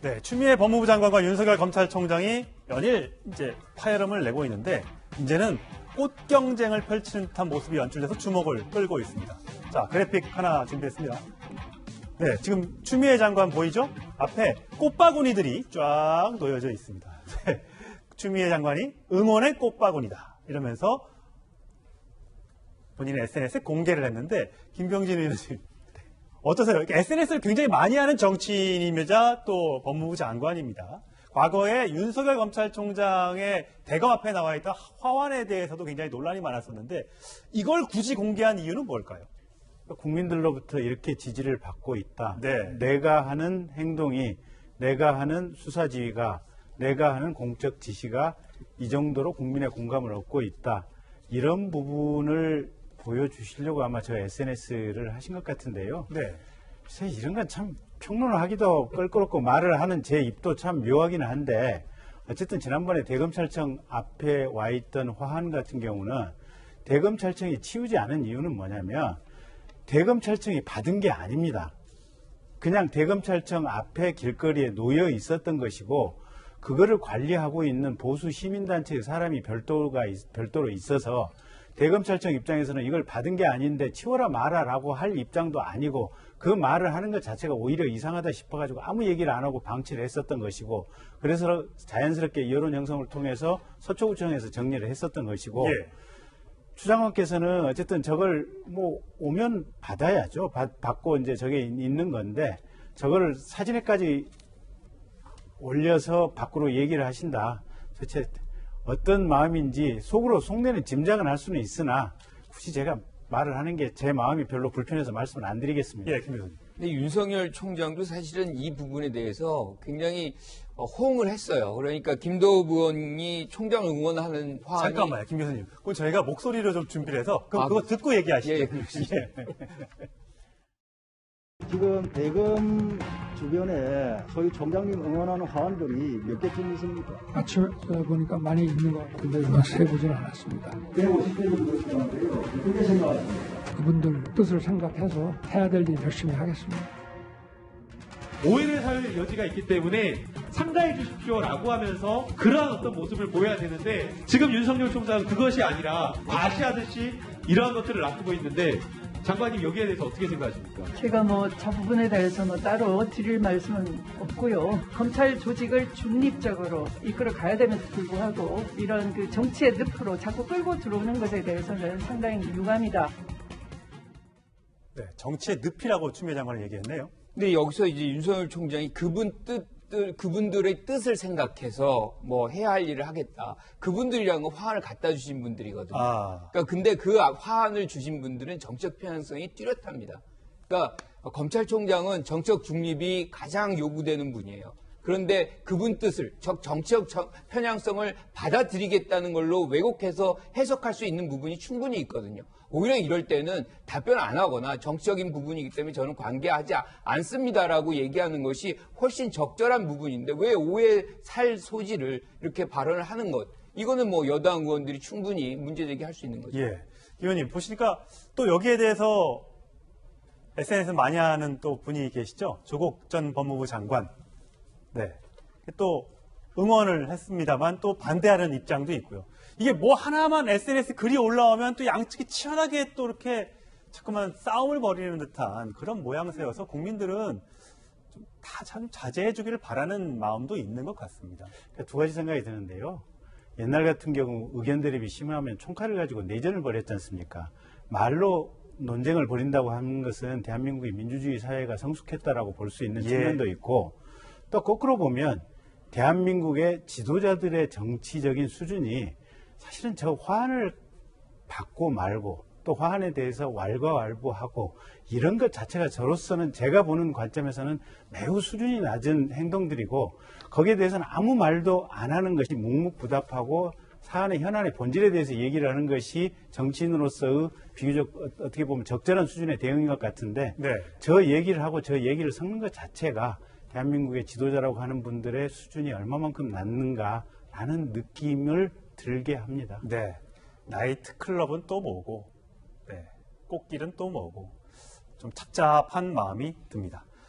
네, 추미애 법무부 장관과 윤석열 검찰총장이 연일 이제 파열음을 내고 있는데 이제는 꽃 경쟁을 펼치는 듯한 모습이 연출돼서 주목을 끌고 있습니다. 자, 그래픽 하나 준비했습니다. 네, 지금 추미애 장관 보이죠? 앞에 꽃바구니들이 쫙 놓여져 있습니다. 네, 추미애 장관이 응원의 꽃바구니다 이러면서 본인의 SNS에 공개를 했는데 김병진 의원님 어떠세요? SNS를 굉장히 많이 하는 정치인이자 또 법무부 장관입니다. 과거에 윤석열 검찰총장의 대검 앞에 나와 있던 화환에 대해서도 굉장히 논란이 많았었는데 이걸 굳이 공개한 이유는 뭘까요? 국민들로부터 이렇게 지지를 받고 있다. 네. 내가 하는 행동이, 내가 하는 수사 지휘가, 내가 하는 공적 지시가 이 정도로 국민의 공감을 얻고 있다. 이런 부분을 보여주시려고 아마 저 SNS를 하신 것 같은데요. 네. 글쎄 이런 건 참 평론을 하기도 껄끄럽고 말을 하는 제 입도 참 묘하기는 한데 어쨌든 지난번에 대검찰청 앞에 와 있던 화환 같은 경우는 대검찰청이 치우지 않은 이유는 뭐냐면 대검찰청이 받은 게 아닙니다. 그냥 대검찰청 앞에 길거리에 놓여 있었던 것이고 그거를 관리하고 있는 보수 시민단체의 사람이 별도로 있어서 대검찰청 입장에서는 이걸 받은 게 아닌데 치워라 마라라고 할 입장도 아니고 그 말을 하는 것 자체가 오히려 이상하다 싶어가지고 아무 얘기를 안 하고 방치를 했었던 것이고 그래서 자연스럽게 여론 형성을 통해서 서초구청에서 정리를 했었던 것이고 예. 추 장관께서는 어쨌든 저걸 뭐 오면 받아야죠. 받고 이제 저게 있는 건데 저거를 사진에까지 올려서 밖으로 얘기를 하신다. 도대체 어떤 마음인지 속으로 속내는 짐작은 할 수는 있으나 굳이 제가 말을 하는 게 제 마음이 별로 불편해서 말씀을 안 드리겠습니다. 예, 김 교수님. 근데 윤석열 총장도 사실은 이 부분에 대해서 굉장히 호응을 했어요. 그러니까 김도읍 의원이 총장 응원하는 화환이 잠깐만요, 김 교수님. 그럼 저희가 목소리로 좀 준비를 해서 그거 듣고 얘기하시죠. 예, 예. 지금 대검 주변에 소위 총장님 응원하는 화환들이 몇 개쯤 있습니까? 아침에 보니까 많이 있는 것 같은데 세보지는 않았습니다. 150개 정도 시간인데요. 어떻게 생각하십니까? 그분들 뜻을 생각해서 해야 될 일 열심히 하겠습니다. 오해를 살 여지가 있기 때문에 삼가해 주십시오라고 하면서 그러한 어떤 모습을 보여야 되는데 지금 윤석열 총장은 그것이 아니라 과시하듯이 이러한 것들을 놔두고 있는데 장관님 여기에 대해서 어떻게 생각하십니까? 제가 저 부분에 대해서는 따로 드릴 말씀은 없고요. 검찰 조직을 중립적으로 이끌어 가야 됨에도 불구하고 이런 그 정치의 늪으로 자꾸 끌고 들어오는 것에 대해서는 상당히 유감이다. 네, 정치의 늪이라고 추미애 장관은 얘기했네요. 근데 여기서 이제 윤석열 총장이 그분들의 뜻을 생각해서 뭐 해야 할 일을 하겠다. 그분들이란 건 화환을 갖다 주신 분들이거든요. 그러니까 근데 그 화환을 주신 분들은 정책 편향성이 뚜렷합니다. 그러니까 검찰총장은 정책 중립이 가장 요구되는 분이에요. 그런데 그분 뜻을 정치적 편향성을 받아들이겠다는 걸로 왜곡해서 해석할 수 있는 부분이 충분히 있거든요. 오히려 이럴 때는 답변 안 하거나 정치적인 부분이기 때문에 저는 관계하지 않습니다라고 얘기하는 것이 훨씬 적절한 부분인데 왜 오해 살 소지를 이렇게 발언을 하는 것. 이거는 뭐 여당 의원들이 충분히 문제제기할 수 있는 거죠. 예. 의원님 보시니까 또 여기에 대해서 SNS 많이 하는 또 분이 계시죠? 조국 전 법무부 장관. 네. 또 응원을 했습니다만 또 반대하는 입장도 있고요. 이게 뭐 하나만 SNS 글이 올라오면 또 양측이 치열하게 또 이렇게 자꾸만 싸움을 벌이는 듯한 그런 모양새여서 국민들은 좀 다 참 자제해 주기를 바라는 마음도 있는 것 같습니다. 두 가지 생각이 드는데요. 옛날 같은 경우 의견 대립이 심하면 총칼을 가지고 내전을 벌였지 않습니까? 말로 논쟁을 벌인다고 하는 것은 대한민국의 민주주의 사회가 성숙했다라고 볼 수 있는 측면도 있고 또 거꾸로 보면 대한민국의 지도자들의 정치적인 수준이 사실은 저 화환을 받고 말고 또 화환에 대해서 왈가왈부하고 이런 것 자체가 저로서는 제가 보는 관점에서는 매우 수준이 낮은 행동들이고 거기에 대해서는 아무 말도 안 하는 것이 묵묵부답하고 사안의 현안의 본질에 대해서 얘기를 하는 것이 정치인으로서의 비교적 어떻게 보면 적절한 수준의 대응인 것 같은데 네. 저 얘기를 하고 저 얘기를 섞는 것 자체가 대한민국의 지도자라고 하는 분들의 수준이 얼마만큼 낮는가라는 느낌을 들게 합니다. 네. 나이트 클럽은 또 뭐고, 네. 꽃길은 또 뭐고, 좀 착잡한 마음이 듭니다.